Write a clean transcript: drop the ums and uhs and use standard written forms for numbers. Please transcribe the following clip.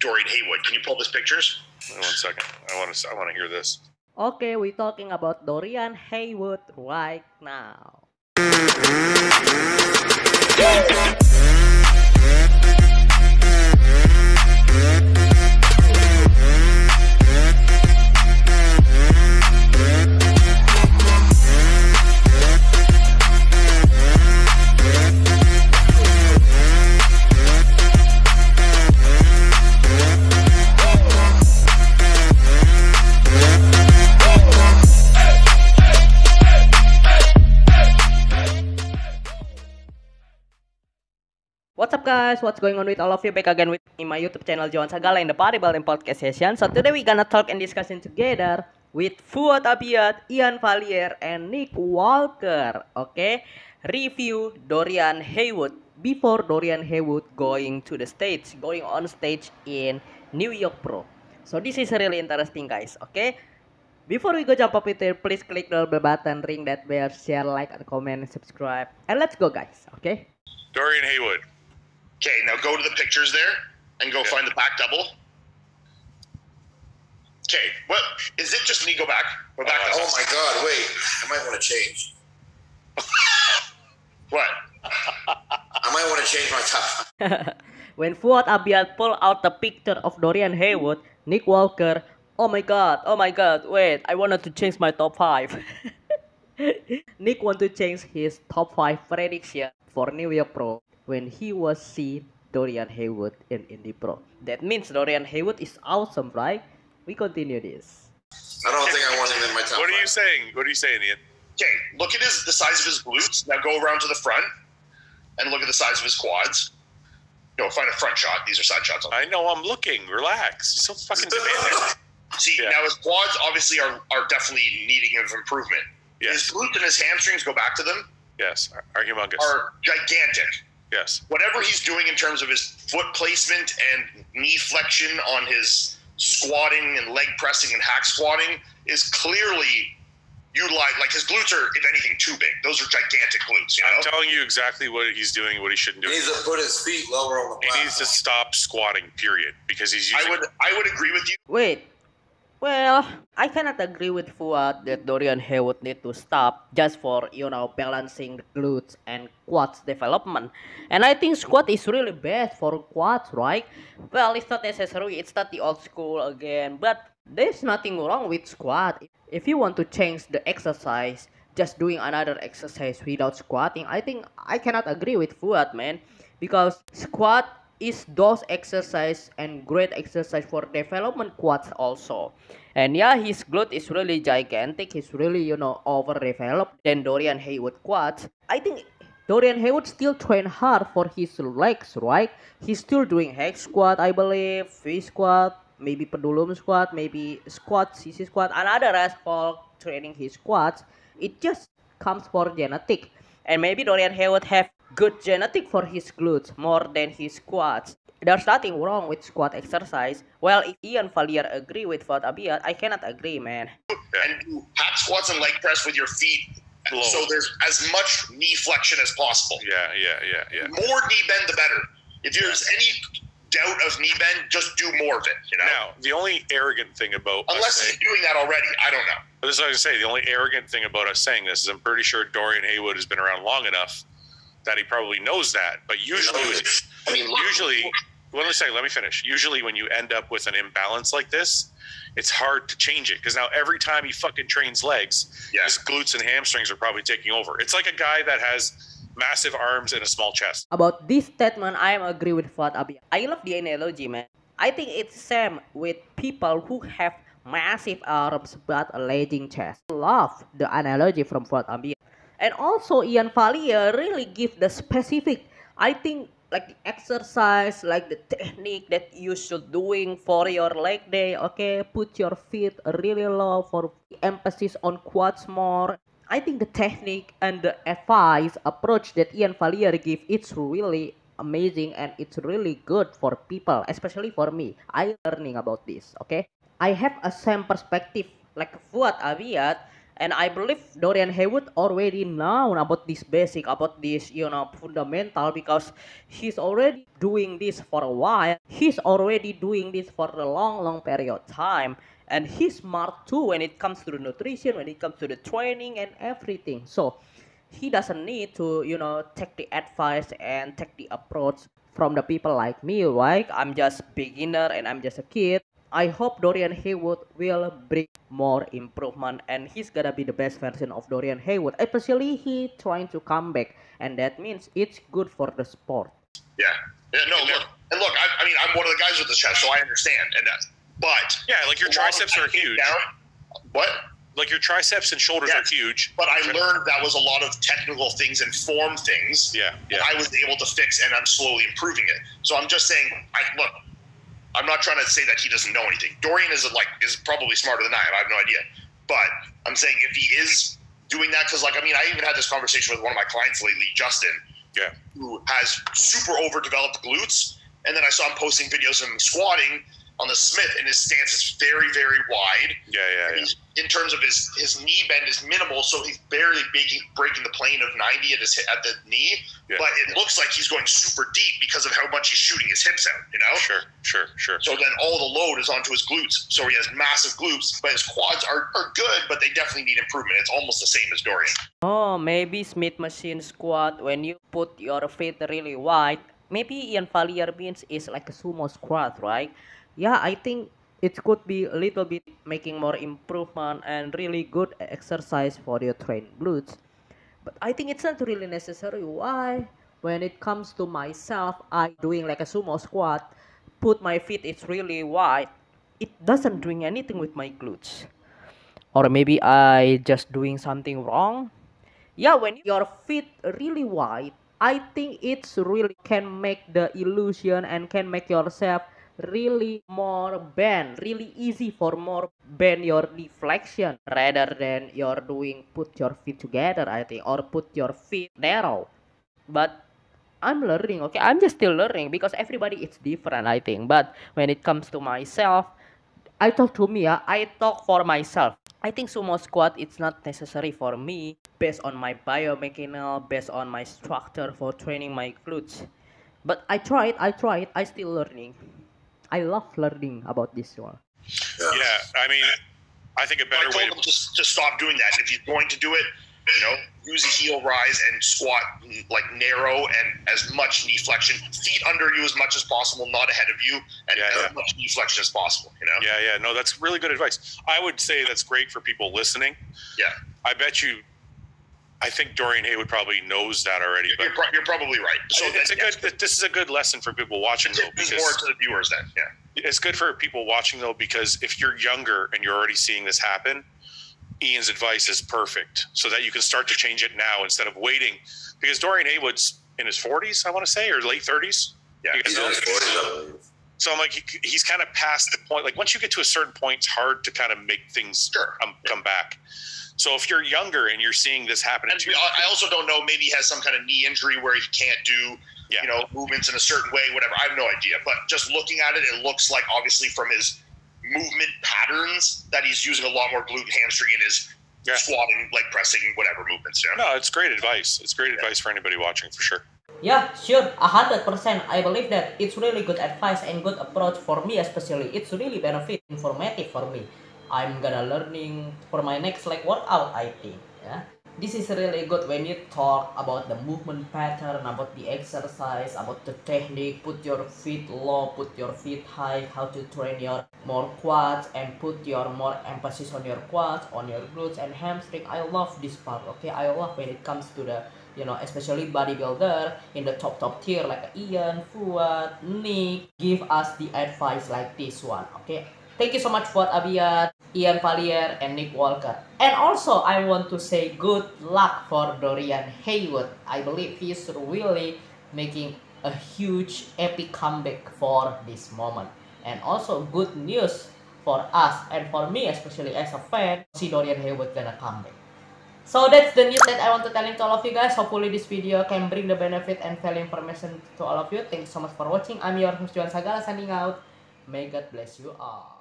Dorian Haywood. Can you pull up his pictures? 1 second. I want to hear this. Okay, we're talking about Dorian Haywood right now. What's up guys, what's going on with all of you? Back again with in my YouTube channel Joan Sagala in the Bodybuilding Podcast session. So today we're gonna talk and discussing together with Fouad Abiad, Iain Valliere, and Nick Walker. Okay, review Dorian Haywood before Dorian Haywood going on stage in New York Pro. So this is really interesting guys, okay? Before we go jump up with it, please click the bell button, ring that bell, share, like, and comment, and subscribe. And let's go guys, okay? Dorian Haywood. Okay, now go to the pictures there and go find the back double. Okay, what is it? Just me go back. Go back. Oh my God! Wait, I might want to change. What? I might want to change my top. When Fouad Abiad pulled out the picture of Dorian Haywood, Nick Walker, oh my god, wait, I wanted to change my top 5. Nick want to change his top 5 prediction for New York Pro when he was see Dorian Haywood in Indy Pro. That means Dorian Haywood is awesome, right? We continue this. I don't think I want him in my top. What are you 5. saying? What are you saying, Ian? Okay, look at the size of his glutes. Now go around to the front and look at the size of his quads. Go find a front shot. These are side shots. I know, I'm looking. Relax. You're so fucking demanding. See, Yeah. now his quads obviously are definitely needing of improvement. Yes. His glutes and his hamstrings, go back to them, Yes, are humongous. are gigantic. Yes. Whatever he's doing in terms of his foot placement and knee flexion on his squatting and leg pressing and hack squatting is clearly utilized. Like his glutes are, if anything, too big. Those are gigantic glutes. You know? I'm telling you exactly what he's doing, what he shouldn't do. He needs to put his feet lower on the He platform. needs to stop squatting, period. Because he's using... I would agree with you. Wait, well, I cannot agree with Fouad that Dorian Haywood need to stop just for, balancing the glutes and quads development. And I think squat is really best for quads, right? Well, it's not necessary, it's not the old school again, but there's nothing wrong with squat. If you want to change the exercise, just doing another exercise without squatting, I think I cannot agree with Fouad, man. Because squat is those exercise and great exercise for development quads also. And yeah, his glute is really gigantic. He's really, overdeveloped than Dorian Haywood quads. I think Dorian Haywood still train hard for his legs, right? He's still doing hack squat, I believe, V squat, maybe pendulum squat, maybe squat, CC squat, another rest for training his quads. It just comes for genetic. And maybe Dorian Haywood have good genetic for his glutes more than his quads. There's nothing wrong with squat exercise. Well, if Iain Valliere agree with Fouad Abiad, I cannot agree, man. And do hack squats and leg press with your feet. Low. So there's as much knee flexion as possible. Yeah. More knee bend, the better. If there's any doubt of knee bend, just do more of it. Now, the only arrogant thing about Unless us he's saying, doing that already, I don't know. this is what I was going to say, the only arrogant thing about us saying this is I'm pretty sure Dorian Haywood has been around long enough that he probably knows that. But usually, I mean, look, let me finish. Usually when you end up with an imbalance like this, it's hard to change it. Because now every time he fucking trains legs, his glutes and hamstrings are probably taking over. It's like a guy that has massive arms and a small chest. About this statement, I am agree with Fouad Abiad. I love the analogy, man. I think it's same with people who have massive arms but a lagging chest. Love the analogy from Fouad Abiad. And also Iain Valliere really give the specific, I think, like the exercise, like the technique that you should doing for your leg day. Okay, put your feet really low for emphasis on quads more. I think the technique and the advice approach that Iain Valliere give, it's really amazing and it's really good for people, especially for me. I learning about this, okay? I have a same perspective like Fouad Abiad. And I believe Dorian Haywood already known about this basic, about this, fundamental, because he's already doing this for a while. He's already doing this for a long, long period of time. And he's smart too when it comes to the nutrition, when it comes to the training and everything. So he doesn't need to, take the advice and take the approach from the people like me, right? I'm just beginner and I'm just a kid. I hope Dorian Haywood will bring more improvement and he's gonna be the best version of Dorian Haywood. Especially he trying to come back, and that means it's good for the sport. Yeah. No, look, I mean, I'm one of the guys with the chest, so I understand. But yeah, like your triceps are huge. What? Like your triceps and shoulders are huge. But I learned that was a lot of technical things and form things. Yeah. I was able to fix, and I'm slowly improving it. So I'm just saying, look, I'm not trying to say that he doesn't know anything. Dorian is probably smarter than I am. I have no idea. But I'm saying if he is doing that, because I even had this conversation with one of my clients lately, Justin, who has super overdeveloped glutes, and then I saw him posting videos of him squatting on the Smith, and his stance is very, very wide. Yeah. In terms of his knee bend is minimal, so he's barely breaking the plane of 90 at the knee. Yeah. But it looks like he's going super deep because of how much he's shooting his hips out, Sure. So then all the load is onto his glutes. So he has massive glutes, but his quads are good, but they definitely need improvement. It's almost the same as Dorian. Oh, maybe Smith machine squat, when you put your feet really wide, maybe Iain Valliere means is like a sumo squat, right? Yeah, I think it could be a little bit making more improvement and really good exercise for your trained glutes. But I think it's not really necessary. Why? When it comes to myself, I doing like a sumo squat, put my feet it's really wide. It doesn't doing anything with my glutes. Or maybe I just doing something wrong. Yeah, when your feet really wide, I think it's really can make the illusion and can make yourself really more bend, really easy for more bend your deflection rather than you're doing put your feet together, I think, or put your feet narrow. But I'm learning, okay? I'm just still learning because everybody is different, I think. But when it comes to myself, I talk for myself. I think sumo squat it's not necessary for me based on my biomechanical, based on my structure for training my glutes. But I tried, I still learning. I love learning about this one. Yeah, I think a better way to stop doing that. And if you're going to do it, use a heel rise and squat narrow and as much knee flexion, feet under you as much as possible, not ahead of you, and as much knee flexion as possible. Yeah. No, that's really good advice. I would say that's great for people listening. Yeah, I think Dorian Haywood probably knows that already. You're probably right. So this is a good lesson for people watching, though. Because more to the viewers then. Yeah, it's good for people watching though, because if you're younger and you're already seeing this happen, Ian's advice is perfect, so that you can start to change it now instead of waiting. Because Dorian Haywood's in his 40s, I want to say, or late 30s. Yeah, he's in his 40s. So I'm like, he's kind of past the point. Like once you get to a certain point, it's hard to kind of make things come back. So if you're younger and you're seeing this happen, and I also don't know. Maybe he has some kind of knee injury where he can't do movements in a certain way. Whatever, I have no idea. But just looking at it, it looks like obviously from his movement patterns that he's using a lot more glute and hamstring in his squatting, leg pressing, whatever movements. No, it's great advice. It's great advice for anybody watching for sure. Yeah, sure, 100%. I believe that it's really good advice and good approach for me, especially. It's really benefit, informative for me. I'm gonna learning for my next workout, I think. Yeah, this is really good when you talk about the movement pattern, about the exercise, about the technique. Put your feet low, put your feet high. How to train your more quads and put your more emphasis on your quads, on your glutes and hamstring. I love this part. Okay, I love when it comes to the especially bodybuilder in the top tier like Ian, Fouad, Nick give us the advice like this one. Okay. Thank you so much Fouad Abiad, Iain Valliere, and Nick Walker. And also, I want to say good luck for Dorian Haywood. I believe he's really making a huge epic comeback for this moment. And also, good news for us and for me, especially as a fan, see Dorian Haywood gonna come back. So that's the news that I want to tell to all of you guys. Hopefully this video can bring the benefit and value information to all of you. Thanks so much for watching. I'm your host Joan signing out. May God bless you all.